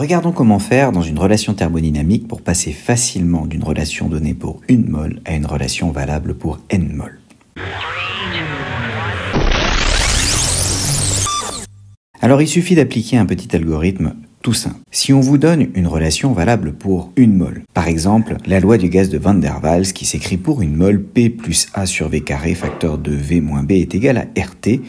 Regardons comment faire dans une relation thermodynamique pour passer facilement d'une relation donnée pour 1 mol à une relation valable pour n mol. Alors il suffit d'appliquer un petit algorithme tout simple. Si on vous donne une relation valable pour 1 mol, par exemple la loi du gaz de Van der Waals qui s'écrit pour 1 mol, P plus A sur V carré facteur de V moins B est égal à RT,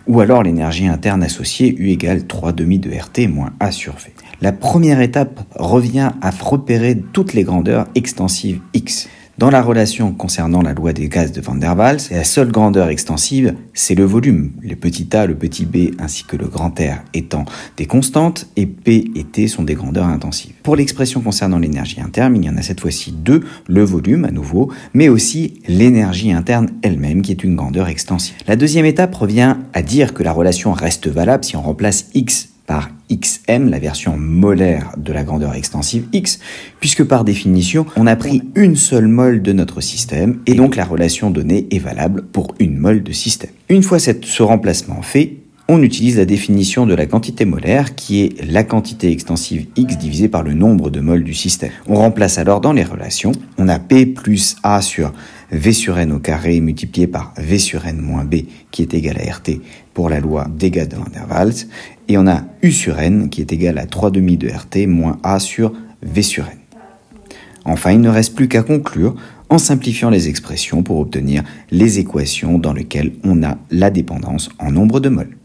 ou alors l'énergie interne associée U égale 3/2 de RT moins A sur V. La première étape revient à repérer toutes les grandeurs extensives X. Dans la relation concernant la loi des gaz de Van der Waals, la seule grandeur extensive, c'est le volume, le petit a, le petit b ainsi que le grand R étant des constantes et P et T sont des grandeurs intensives. Pour l'expression concernant l'énergie interne, il y en a cette fois-ci deux, le volume à nouveau, mais aussi l'énergie interne elle-même qui est une grandeur extensive. La deuxième étape revient à dire que la relation reste valable si on remplace X par XM, la version molaire de la grandeur extensive X, puisque par définition, on a pris une seule mole de notre système, et donc la relation donnée est valable pour 1 mol de système. Une fois ce remplacement fait, on utilise la définition de la quantité molaire, qui est la quantité extensive X divisée par le nombre de moles du système. On remplace alors dans les relations, on a P plus A sur V sur N au carré multiplié par V sur N moins B, qui est égal à RT pour la loi des gaz de Van der Waals, et on a U sur N qui est égal à 3/2 de RT moins A sur V sur N. Enfin, il ne reste plus qu'à conclure en simplifiant les expressions pour obtenir les équations dans lesquelles on a la dépendance en nombre de moles.